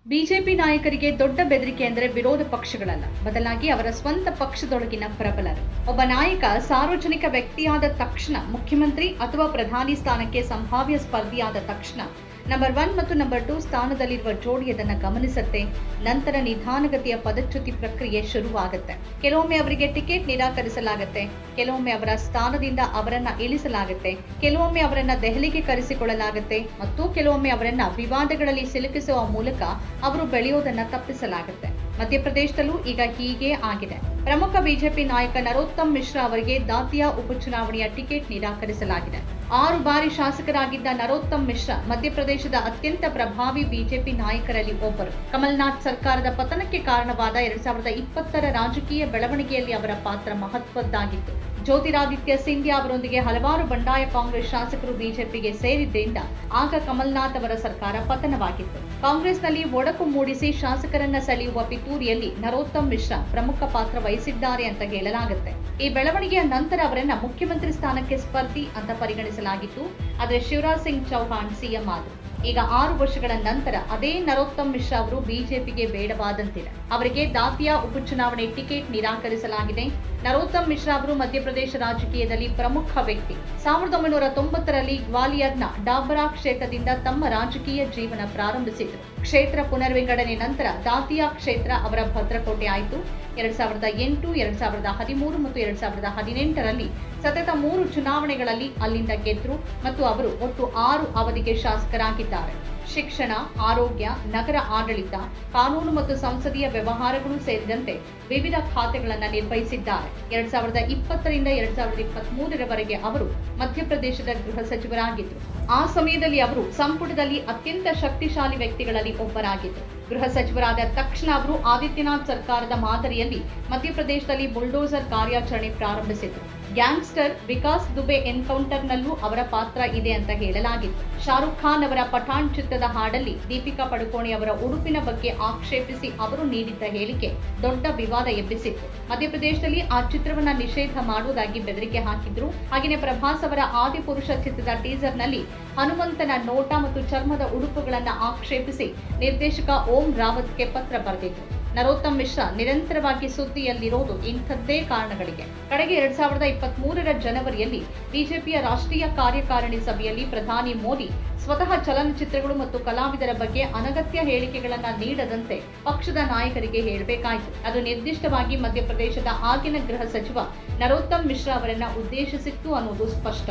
BJP ನಾಯಕರಿಗೆ ದೊಡ್ಡ ಬೆದರಿಕೆ ಅಂದರೆ ವಿರೋಧ ಪಕ್ಷಗಳಲ್ಲ, ಬದಲಾಗಿ ಅವರ ಸ್ವಂತ ಪಕ್ಷದೊಳಗಿನ ಪ್ರಬಲರು. ಒಬ್ಬ ನಾಯಕ ಸಾರ್ವಜನಿಕ ವ್ಯಕ್ತಿಯಾದ ತಕ್ಷಣ, ಮುಖ್ಯಮಂತ್ರಿ ಅಥವಾ ಪ್ರಧಾನಿ ಸ್ಥಾನಕ್ಕೆ ಸಂಭಾವ್ಯ ಸ್ಪರ್ಧಿಯಾದ ತಕ್ಷಣ ನಂಬರ್ 1 ಮತ್ತು ನಂಬರ್ 2 ಸ್ಥಾನದಲ್ಲಿರುವ ಜೋಡಿ ಅದನ್ನು ಗಮನಿಸುತ್ತೆ. ನಂತರ ನಿಧಾನಗತಿಯ ಪದಚ್ಯುತಿ ಪ್ರಕ್ರಿಯೆ ಶುರುವಾಗುತ್ತೆ. ಕೆಲವೊಮ್ಮೆ ಅವರಿಗೆ ಟಿಕೆಟ್ ನಿರಾಕರಿಸಲಾಗುತ್ತೆ, ಕೆಲವೊಮ್ಮೆ ಅವರ ಸ್ಥಾನದಿಂದ ಅವರನ್ನ ಇಳಿಸಲಾಗುತ್ತೆ, ಕೆಲವೊಮ್ಮೆ ಅವರನ್ನ ದೆಹಲಿಗೆ ಕರೆಸಿಕೊಳ್ಳಲಾಗುತ್ತೆ ಮತ್ತು ಕೆಲವೊಮ್ಮೆ ಅವರನ್ನ ವಿವಾದಗಳಲ್ಲಿ ಸಿಲುಕಿಸುವ ಮೂಲಕ ಅವರು ಬೆಳೆಯೋದನ್ನ ತಪ್ಪಿಸಲಾಗುತ್ತೆ. ಮಧ್ಯಪ್ರದೇಶದಲ್ಲೂ ಈಗ ಹೀಗೆ ಆಗಿದೆ. ಪ್ರಮುಖ ಬಿಜೆಪಿ ನಾಯಕ ನರೋತ್ತಮ್ ಮಿಶ್ರಾ ಅವರಿಗೆ ದಾತಿಯಾ ಉಪಚುನಾವಣೆಯ ಟಿಕೆಟ್ ನಿರಾಕರಿಸಲಾಗಿದೆ. 6 ಬಾರಿ ಶಾಸಕರಾಗಿದ್ದ ನರೋತ್ತಮ್ ಮಿಶ್ರಾ ಮಧ್ಯಪ್ರದೇಶದ ಅತ್ಯಂತ ಪ್ರಭಾವಿ ಬಿಜೆಪಿ ನಾಯಕರಲ್ಲಿ ಒಬ್ಬರು. ಕಮಲ್ನಾಥ್ ಸರ್ಕಾರದ ಪತನಕ್ಕೆ ಕಾರಣವಾದ 2020ರ ರಾಜಕೀಯ ಬೆಳವಣಿಗೆಯಲ್ಲಿ ಅವರ ಪಾತ್ರ ಮಹತ್ವದ್ದಾಗಿತ್ತು. ಜ್ಯೋತಿರಾದಿತ್ಯ ಸಿಂಧ್ಯಾ ಅವರೊಂದಿಗೆ ಹಲವಾರು ಬಂಡಾಯ ಕಾಂಗ್ರೆಸ್ ಶಾಸಕರು ಬಿಜೆಪಿಗೆ ಸೇರಿದ್ದರಿಂದ ಆಗ ಕಮಲ್ನಾಥ್ ಅವರ ಸರ್ಕಾರ ಪತನವಾಗಿತ್ತು. ಕಾಂಗ್ರೆಸ್ನಲ್ಲಿ ಒಡಕು ಮೂಡಿಸಿ ಶಾಸಕರನ್ನ ಸೆಳೆಯುವ ಪಿತೂರಿಯಲ್ಲಿ ನರೋತ್ತಮ್ ಮಿಶ್ರಾ ಪ್ರಮುಖ ಪಾತ್ರ ವಹಿಸಿದ್ದಾರೆ ಅಂತ ಹೇಳಲಾಗುತ್ತೆ. ಈ ಬೆಳವಣಿಗೆಯ ನಂತರ ಅವರನ್ನ ಮುಖ್ಯಮಂತ್ರಿ ಸ್ಥಾನಕ್ಕೆ ಸ್ಪರ್ಧಿ ಅಂತ ಪರಿಗಣಿಸಲಾಗಿತ್ತು. ಆದರೆ ಶಿವರಾಜ್ ಸಿಂಗ್ ಚೌಹಾಣ್ ಸಿಎಂ ಆದರು. ಈಗ 6 ವರ್ಷಗಳ ನಂತರ ಅದೇ ನರೋತ್ತಮ್ ಮಿಶ್ರಾ ಅವರು ಬಿಜೆಪಿಗೆ ಬೇಡವಾದಂತಿದೆ. ಅವರಿಗೆ ದಾತಿಯಾ ಉಪಚುನಾವಣೆ ಟಿಕೆಟ್ ನಿರಾಕರಿಸಲಾಗಿದೆ. ನರೋತ್ತಮ್ ಮಿಶ್ರಾ ಅವರು ಮಧ್ಯಪ್ರದೇಶ ರಾಜಕೀಯದಲ್ಲಿ ಪ್ರಮುಖ ವ್ಯಕ್ತಿ. 1990ರಲ್ಲಿ ಗ್ವಾಲಿಯರ್ನ ಡಾಬರಾ ಕ್ಷೇತ್ರದಿಂದ ತಮ್ಮ ರಾಜಕೀಯ ಜೀವನ ಪ್ರಾರಂಭಿಸಿದರು. ಕ್ಷೇತ್ರ ಪುನರ್ವಿಂಗಡಣೆ ನಂತರ ದಾತಿಯಾ ಕ್ಷೇತ್ರ ಅವರ ಭದ್ರಕೋಟೆ ಆಯಿತು. 2008, 2013 ಮತ್ತು 2018ರಲ್ಲಿ ಸತತ 3 ಚುನಾವಣೆಗಳಲ್ಲಿ ಅಲ್ಲಿಂದ ಗೆದ್ರು ಮತ್ತು ಅವರು ಒಟ್ಟು 6 ಅವಧಿಗೆ ಶಾಸಕರಾಗಿದ್ದಾರೆ. ಶಿಕ್ಷಣ, ಆರೋಗ್ಯ, ನಗರ ಆಡಳಿತ, ಕಾನೂನು ಮತ್ತು ಸಂಸದೀಯ ವ್ಯವಹಾರಗಳು ಸೇರಿದಂತೆ ವಿವಿಧ ಖಾತೆಗಳನ್ನು ನಿರ್ವಹಿಸಿದ್ದಾರೆ. 2020ರಿಂದ 2023ರವರೆಗೆ ಅವರು ಮಧ್ಯಪ್ರದೇಶದ ಗೃಹ ಸಚಿವರಾಗಿದ್ದರು. ಆ ಸಮಯದಲ್ಲಿ ಅವರು ಸಂಪುಟದಲ್ಲಿ ಅತ್ಯಂತ ಶಕ್ತಿಶಾಲಿ ವ್ಯಕ್ತಿಗಳಲ್ಲಿ ಒಬ್ಬರಾಗಿದ್ದರು. ಗೃಹ ಸಚಿವರಾದ ತಕ್ಷಣ ಅವರು ಆದಿತ್ಯನಾಥ್ ಸರ್ಕಾರದ ಮಾದರಿಯಲ್ಲಿ ಮಧ್ಯಪ್ರದೇಶದಲ್ಲಿ ಬುಲ್ಡೋಸರ್ ಕಾರ್ಯಾಚರಣೆ ಪ್ರಾರಂಭಿಸಿದರು. ಗ್ಯಾಂಗ್ಸ್ಟರ್ ವಿಕಾಸ್ ದುಬೆ ಎನ್ಕೌಂಟರ್ನಲ್ಲೂ ಅವರ ಪಾತ್ರ ಇದೆ ಅಂತ ಹೇಳಲಾಗಿತ್ತು. ಶಾರುಖ್ ಖಾನ್ ಅವರ ಪಠಾಣ್ ಚಿತ್ರದ ಹಾಡಲ್ಲಿ ದೀಪಿಕಾ ಪಡುಕೋಣೆ ಅವರ ಉಡುಪಿನ ಬಗ್ಗೆ ಆಕ್ಷೇಪಿಸಿ ಅವರು ನೀಡಿದ್ದ ಹೇಳಿಕೆ ದೊಡ್ಡ ವಿವಾದ ಎಬ್ಬಿಸಿತ್ತು. ಮಧ್ಯಪ್ರದೇಶದಲ್ಲಿ ಆ ಚಿತ್ರವನ್ನ ನಿಷೇಧ ಮಾಡುವುದಾಗಿ ಬೆದರಿಕೆ ಹಾಕಿದ್ರು. ಹಾಗೆಯೇ ಪ್ರಭಾಸ್ ಅವರ ಆದಿಪುರುಷ ಚಿತ್ರದ ಟೀಸರ್ನಲ್ಲಿ ಹನುಮಂತನ ನೋಟ ಮತ್ತು ಚರ್ಮದ ಉಡುಪುಗಳನ್ನ ಆಕ್ಷೇಪಿಸಿ ನಿರ್ದೇಶಕ ಓಂ ರಾವತ್ಗೆ ಪತ್ರ ಬರೆದಿದ್ರು. ನರೋತ್ತಮ್ ಮಿಶ್ರಾ ನಿರಂತರವಾಗಿ ಸುದ್ದಿಯಲ್ಲಿರೋದು ಇಂಥದ್ದೇ ಕಾರಣಗಳಿಗೆ. ಕಡೆಗೆ 2023ರ ಜನವರಿಯಲ್ಲಿ ಬಿಜೆಪಿಯ ರಾಷ್ಟ್ರೀಯ ಕಾರ್ಯಕಾರಿಣಿ ಸಭೆಯಲ್ಲಿ ಪ್ರಧಾನಿ ಮೋದಿ ಸ್ವತಃ ಚಲನಚಿತ್ರಗಳು ಮತ್ತು ಕಲಾವಿದರ ಬಗ್ಗೆ ಅನಗತ್ಯ ಹೇಳಿಕೆಗಳನ್ನು ನೀಡದಂತೆ ಪಕ್ಷದ ನಾಯಕರಿಗೆ ಹೇಳಬೇಕಾಯಿತು. ಅದು ನಿರ್ದಿಷ್ಟವಾಗಿ ಮಧ್ಯಪ್ರದೇಶದ ಆಗಿನ ಗೃಹ ಸಚಿವ ನರೋತ್ತಮ್ ಮಿಶ್ರಾ ಅವರನ್ನ ಉದ್ದೇಶಿಸಿತ್ತು ಅನ್ನೋದು ಸ್ಪಷ್ಟ.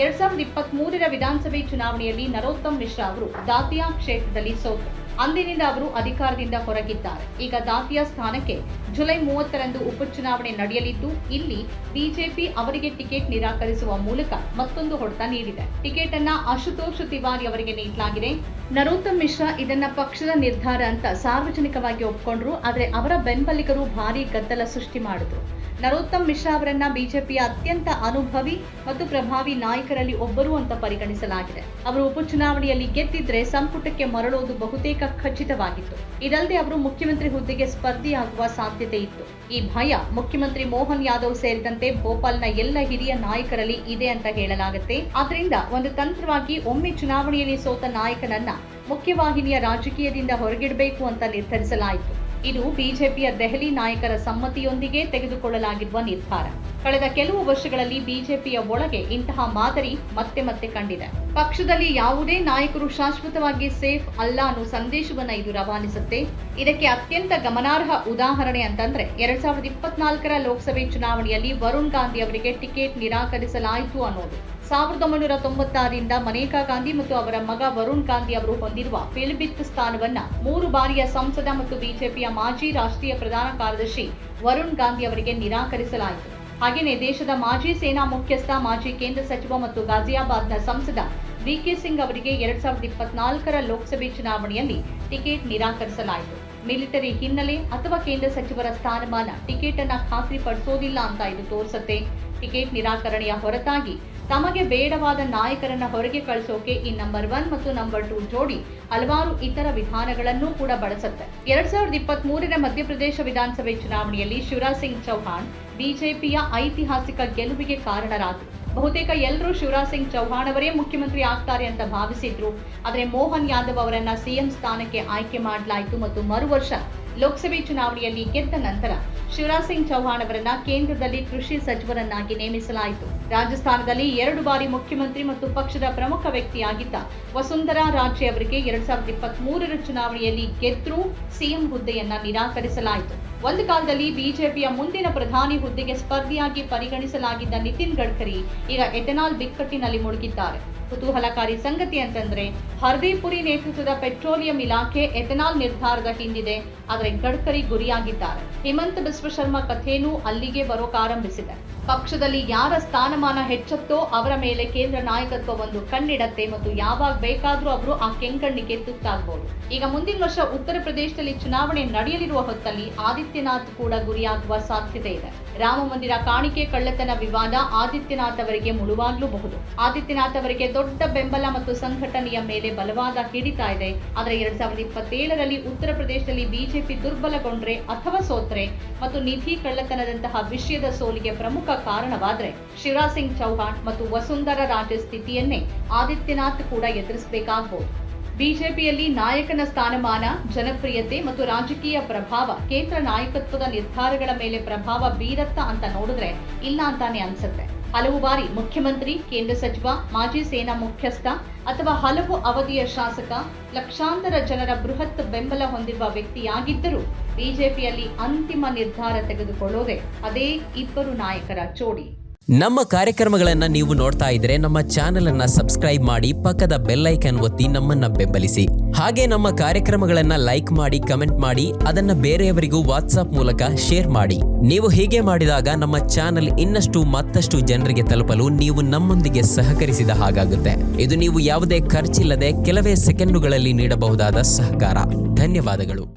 2023ರ ವಿಧಾನಸಭೆ ಚುನಾವಣೆಯಲ್ಲಿ ನರೋತ್ತಮ್ ಮಿಶ್ರಾ ಅವರು ದಾತಿಯಾ ಕ್ಷೇತ್ರದಲ್ಲಿ ಸೋತರು. ಅಂದಿನಿಂದ ಅವರು ಅಧಿಕಾರದಿಂದ ಹೊರಗಿದ್ದಾರೆ. ಈಗ ದಾತಿಯಾ ಸ್ಥಾನಕ್ಕೆ ಜುಲೈ 30ರಂದು ಉಪಚುನಾವಣೆ ನಡೆಯಲಿದ್ದು, ಇಲ್ಲಿ ಬಿಜೆಪಿ ಅವರಿಗೆ ಟಿಕೆಟ್ ನಿರಾಕರಿಸುವ ಮೂಲಕ ಮತ್ತೊಂದು ಹೊಡೆತ ನೀಡಿದೆ. ಟಿಕೆಟ್ ಅನ್ನ ಅಶುತೋಷ್ ತಿವಾರಿ ಅವರಿಗೆ ನೀಡಲಾಗಿದೆ. ನರೋತ್ತಮ್ ಮಿಶ್ರಾ ಇದನ್ನ ಪಕ್ಷದ ನಿರ್ಧಾರ ಅಂತ ಸಾರ್ವಜನಿಕವಾಗಿ ಒಪ್ಪಿಕೊಂಡ್ರು. ಆದರೆ ಅವರ ಬೆಂಬಲಿಗರು ಭಾರೀ ಗದ್ದಲ ಸೃಷ್ಟಿ ಮಾಡಿದ್ರು. ನರೋತ್ತಮ್ ಮಿಶ್ರಾ ಅವರನ್ನ ಬಿಜೆಪಿಯ ಅತ್ಯಂತ ಅನುಭವಿ ಮತ್ತು ಪ್ರಭಾವಿ ನಾಯಕರಲ್ಲಿ ಒಬ್ಬರು ಅಂತ ಪರಿಗಣಿಸಲಾಗಿದೆ. ಅವರು ಉಪಚುನಾವಣೆಯಲ್ಲಿ ಗೆದ್ದಿದ್ರೆ ಸಂಪುಟಕ್ಕೆ ಮರಳೋದು ಬಹುತೇಕ ಖಚಿತವಾಗಿತ್ತು. ಇದಲ್ಲದೆ ಅವರು ಮುಖ್ಯಮಂತ್ರಿ ಹುದ್ದೆಗೆ ಸ್ಪರ್ಧಿಯಾಗುವ ಸಾಧ್ಯತೆ ಇತ್ತು. ಈ ಭಯ ಮುಖ್ಯಮಂತ್ರಿ ಮೋಹನ್ ಯಾದವ್ ಸೇರಿದಂತೆ ಭೋಪಾಲ್ನ ಎಲ್ಲ ಹಿರಿಯ ನಾಯಕರಲ್ಲಿ ಇದೆ ಅಂತ ಹೇಳಲಾಗುತ್ತೆ. ಆದ್ರಿಂದ ಒಂದು ತಂತ್ರವಾಗಿ ಒಮ್ಮೆ ಚುನಾವಣೆಯಲ್ಲಿ ಸೋತ ನಾಯಕನನ್ನ ಮುಖ್ಯವಾಹಿನಿಯ ರಾಜಕೀಯದಿಂದ ಹೊರಗಿಡಬೇಕು ಅಂತ ನಿರ್ಧರಿಸಲಾಯಿತು. ಇದು ಬಿಜೆಪಿಯ ದೆಹಲಿ ನಾಯಕರ ಸಮ್ಮತಿಯೊಂದಿಗೆ ತೆಗೆದುಕೊಳ್ಳಲಾಗಿರುವ ನಿರ್ಧಾರ. ಕಳೆದ ಕೆಲವು ವರ್ಷಗಳಲ್ಲಿ ಬಿಜೆಪಿಯ ಒಳಗೆ ಇಂತಹ ಮಾದರಿ ಮತ್ತೆ ಮತ್ತೆ ಕಂಡಿದೆ. ಪಕ್ಷದಲ್ಲಿ ಯಾವುದೇ ನಾಯಕರು ಶಾಶ್ವತವಾಗಿ ಸೇಫ್ ಅಲ್ಲ ಅನ್ನೋ ಸಂದೇಶವನ್ನ ಇದು ರವಾನಿಸುತ್ತೆ. ಇದಕ್ಕೆ ಅತ್ಯಂತ ಗಮನಾರ್ಹ ಉದಾಹರಣೆ ಅಂತಂದ್ರೆ 2024ರ ಲೋಕಸಭೆ ಚುನಾವಣೆಯಲ್ಲಿ ವರುಣ್ ಗಾಂಧಿ ಅವರಿಗೆ ಟಿಕೆಟ್ ನಿರಾಕರಿಸಲಾಯಿತು ಅನ್ನೋದು. 1996ರಿಂದ ಮನೇಕಾ ಗಾಂಧಿ ಮತ್ತು ಅವರ ಮಗ ವರುಣ್ ಗಾಂಧಿ ಅವರು ಹೊಂದಿರುವ ಪಿಲಿಭಿತ್ ಸ್ಥಾನವನ್ನ 3 ಬಾರಿಯ ಸಂಸದ ಮತ್ತು ಬಿಜೆಪಿಯ ಮಾಜಿ ರಾಷ್ಟ್ರೀಯ ಪ್ರಧಾನ ಕಾರ್ಯದರ್ಶಿ ವರುಣ್ ಗಾಂಧಿ ಅವರಿಗೆ ನಿರಾಕರಿಸಲಾಯಿತು. ಹಾಗೆಯೇ ದೇಶದ ಮಾಜಿ ಸೇನಾ ಮುಖ್ಯಸ್ಥ, ಮಾಜಿ ಕೇಂದ್ರ ಸಚಿವ ಮತ್ತು ಗಾಜಿಯಾಬಾದ್ನ ಸಂಸದ ವಿಕೆ ಸಿಂಗ್ ಅವರಿಗೆ 2024ರ ಲೋಕಸಭೆ ಚುನಾವಣೆಯಲ್ಲಿ ಟಿಕೆಟ್ ನಿರಾಕರಿಸಲಾಯಿತು. ಮಿಲಿಟರಿ ಹಿನ್ನೆಲೆ ಅಥವಾ ಕೇಂದ್ರ ಸಚಿವರ ಸ್ಥಾನಮಾನ ಟಿಕೆಟ್ ಅನ್ನ ಖಾತ್ರಿಪಡಿಸೋದಿಲ್ಲ ಅಂತ ಇದು ತೋರಿಸುತ್ತೆ. ಟಿಕೆಟ್ ನಿರಾಕರಣೆಯ ಹೊರತಾಗಿ ತಮಗೆ ಬೇಡವಾದ ನಾಯಕರನ್ನ ಹೊರಗೆ ಕಳಿಸೋಕೆ ಈ ನಂಬರ್ 1 ಮತ್ತು ನಂಬರ್ 2 ಜೋಡಿ ಹಲವಾರು ಇತರ ವಿಧಾನಗಳನ್ನು ಕೂಡ ಬಳಸುತ್ತೆ. 2023ರ ಮಧ್ಯಪ್ರದೇಶ ವಿಧಾನಸಭೆ ಚುನಾವಣೆಯಲ್ಲಿ ಶಿವರಾಜ್ ಸಿಂಗ್ ಚೌಹಾಣ್ ಬಿಜೆಪಿಯ ಐತಿಹಾಸಿಕ ಗೆಲುವಿಗೆ ಕಾರಣರಾದರು. ಬಹುತೇಕ ಎಲ್ಲರೂ ಶಿವರಾಜ್ ಸಿಂಗ್ ಚೌಹಾಣ್ ಅವರೇ ಮುಖ್ಯಮಂತ್ರಿ ಆಗ್ತಾರೆ ಅಂತ ಭಾವಿಸಿದ್ರು. ಆದರೆ ಮೋಹನ್ ಯಾದವ್ ಅವರನ್ನ ಸಿಎಂ ಸ್ಥಾನಕ್ಕೆ ಆಯ್ಕೆ ಮಾಡಲಾಯಿತು ಮತ್ತು ಮರು ವರ್ಷ ಲೋಕಸಭೆ ಚುನಾವಣೆಯಲ್ಲಿ ಗೆದ್ದ ನಂತರ ಶಿವರಾಜ್ ಸಿಂಗ್ ಚೌಹಾಣ್ ಅವರನ್ನ ಕೇಂದ್ರದಲ್ಲಿ ಕೃಷಿ ಸಚಿವರನ್ನಾಗಿ ನೇಮಿಸಲಾಯಿತು. ರಾಜಸ್ಥಾನದಲ್ಲಿ 2 ಬಾರಿ ಮುಖ್ಯಮಂತ್ರಿ ಮತ್ತು ಪಕ್ಷದ ಪ್ರಮುಖ ವ್ಯಕ್ತಿಯಾಗಿದ್ದ ವಸುಂಧರಾ ರಾಜೆ ಅವರಿಗೆ 2023ರ ಚುನಾವಣೆಯಲ್ಲಿ ಗೆದ್ರೂ ಸಿಎಂ ಹುದ್ದೆಯನ್ನ ನಿರಾಕರಿಸಲಾಯಿತು. ಒಂದು ಕಾಲದಲ್ಲಿ ಬಿಜೆಪಿಯ ಮುಂದಿನ ಪ್ರಧಾನಿ ಹುದ್ದೆಗೆ ಸ್ಪರ್ಧಿಯಾಗಿ ಪರಿಗಣಿಸಲಾಗಿದ್ದ ನಿತಿನ್ ಗಡ್ಕರಿ ಈಗ ಎಥೆನಾಲ್ ಬಿಕ್ಕಟ್ಟಿನಲ್ಲಿ ಮುಳುಗಿದ್ದಾರೆ. ಕುತೂಹಲಕಾರಿ ಸಂಗತಿ ಅಂತಂದ್ರೆ ಹರ್ದೀಪ್ ಪುರಿ ನೇತೃತ್ವದ ಪೆಟ್ರೋಲಿಯಂ ಇಲಾಖೆ ಎಥೆನಾಲ್ ನಿರ್ಧಾರದ ಹಿಂದಿದೆ, ಆದರೆ ಗಡ್ಕರಿ ಗುರಿಯಾಗಿದ್ದಾರೆ. ಹಿಮಂತ ಬಿಸ್ವ ಶರ್ಮಾ ಕಥೆನೂ ಅಲ್ಲಿಗೆ ಬರೋಕಾರಂಭಿಸಿದೆ. ಪಕ್ಷದಲ್ಲಿ ಯಾರ ಸ್ಥಾನಮಾನ ಹೆಚ್ಚತ್ತೋ ಅವರ ಮೇಲೆ ಕೇಂದ್ರ ನಾಯಕತ್ವ ಒಂದು ಕಣ್ಣಿಡತ್ತೆ ಮತ್ತು ಯಾವಾಗ ಬೇಕಾದ್ರೂ ಅವರು ಆ ಕೆಂಗಣ್ಣಿಗೆ ತುತ್ತಾಗಬಹುದು. ಈಗ ಮುಂದಿನ ವರ್ಷ ಉತ್ತರ ಪ್ರದೇಶದಲ್ಲಿ ಚುನಾವಣೆ ನಡೆಯಲಿರುವ ಹೊತ್ತಲ್ಲಿ ಆದಿತ್ಯನಾಥ್ ಕೂಡ ಗುರಿಯಾಗುವ ಸಾಧ್ಯತೆ ಇದೆ. ರಾಮ ಮಂದಿರ ಕಾಣಿಕೆ ಕಳ್ಳತನ ವಿವಾದ ಆದಿತ್ಯನಾಥ್ ಅವರಿಗೆ ಮುಳುವಾಗಲೂಬಹುದು. ಆದಿತ್ಯನಾಥ್ ಅವರಿಗೆ ದೊಡ್ಡ ಬೆಂಬಲ ಮತ್ತು ಸಂಘಟನೆಯ ಮೇಲೆ ಬಲವಾದ ಹಿಡಿತ ಇದೆ. ಆದರೆ 2027ರಲ್ಲಿ ಉತ್ತರ ಪ್ರದೇಶದಲ್ಲಿ ಬಿಜೆಪಿ ದುರ್ಬಲಗೊಂಡ್ರೆ ಅಥವಾ ಸೋತ್ರೆ ಮತ್ತು ನಿಧಿ ಕಳ್ಳತನದಂತಹ ವಿಷಯದ ಸೋಲಿಗೆ ಪ್ರಮುಖ ಕಾರಣವಾದ್ರೆ ಶಿವರಾಜ್ ಸಿಂಗ್ ಚೌಹಾಣ್ ಮತ್ತು ವಸುಂಧರಾ ರಾಜೆ ಸ್ಥಿತಿಯನ್ನೇ ಆದಿತ್ಯನಾಥ್ ಕೂಡ ಎದುರಿಸಬೇಕಾಗಬಹುದು. ಬಿಜೆಪಿಯಲ್ಲಿ ನಾಯಕನ ಸ್ಥಾನಮಾನ, ಜನಪ್ರಿಯತೆ ಮತ್ತು ರಾಜಕೀಯ ಪ್ರಭಾವ ಕೇಂದ್ರ ನಾಯಕತ್ವದ ನಿರ್ಧಾರಗಳ ಮೇಲೆ ಪ್ರಭಾವ ಬೀರತ್ತಾ ಅಂತ ನೋಡಿದ್ರೆ ಇಲ್ಲ ಅಂತಾನೆ ಅನ್ಸುತ್ತೆ. ಹಲವು ಬಾರಿ ಮುಖ್ಯಮಂತ್ರಿ, ಕೇಂದ್ರ ಸಚಿವ, ಮಾಜಿ ಸೇನಾ ಮುಖ್ಯಸ್ಥ ಅಥವಾ ಹಲವು ಅವಧಿಯ ಶಾಸಕ, ಲಕ್ಷಾಂತರ ಜನರ ಬೃಹತ್ ಬೆಂಬಲ ಹೊಂದಿರುವ ವ್ಯಕ್ತಿಯಾಗಿದ್ದರೂ ಬಿಜೆಪಿಯಲ್ಲಿ ಅಂತಿಮ ನಿರ್ಧಾರ ತೆಗೆದುಕೊಳ್ಳೋದೇ ಅದೇ 2 ನಾಯಕರ ಜೋಡಿ. ನಮ್ಮ ಕಾರ್ಯಕ್ರಮಗಳನ್ನು ನೀವು ನೋಡ್ತಾ ಇದ್ರೆ ನಮ್ಮ ಚಾನೆಲ್ ಅನ್ನ ಸಬ್ಸ್ಕ್ರೈಬ್ ಮಾಡಿ, ಪಕ್ಕದ ಬೆಲ್ ಐಕಾನ್ ಒತ್ತಿ ನಮ್ಮನ್ನ ಬೆಂಬಲಿಸಿ. ಹಾಗೆ ನಮ್ಮ ಕಾರ್ಯಕ್ರಮಗಳನ್ನ ಲೈಕ್ ಮಾಡಿ, ಕಮೆಂಟ್ ಮಾಡಿ, ಅದನ್ನ ಬೇರೆಯವರಿಗೂ ವಾಟ್ಸ್ಆಪ್ ಮೂಲಕ ಶೇರ್ ಮಾಡಿ. ನೀವು ಹೀಗೆ ಮಾಡಿದಾಗ ನಮ್ಮ ಚಾನೆಲ್ ಇನ್ನಷ್ಟು ಮತ್ತಷ್ಟು ಜನರಿಗೆ ತಲುಪಲು ನೀವು ನಮ್ಮೊಂದಿಗೆ ಸಹಕರಿಸಿದ ಹಾಗಾಗುತ್ತೆ. ಇದು ನೀವು ಯಾವುದೇ ಖರ್ಚಿಲ್ಲದೆ ಕೆಲವೇ ಸೆಕೆಂಡುಗಳಲ್ಲಿ ನೀಡಬಹುದಾದ ಸಹಕಾರ. ಧನ್ಯವಾದಗಳು.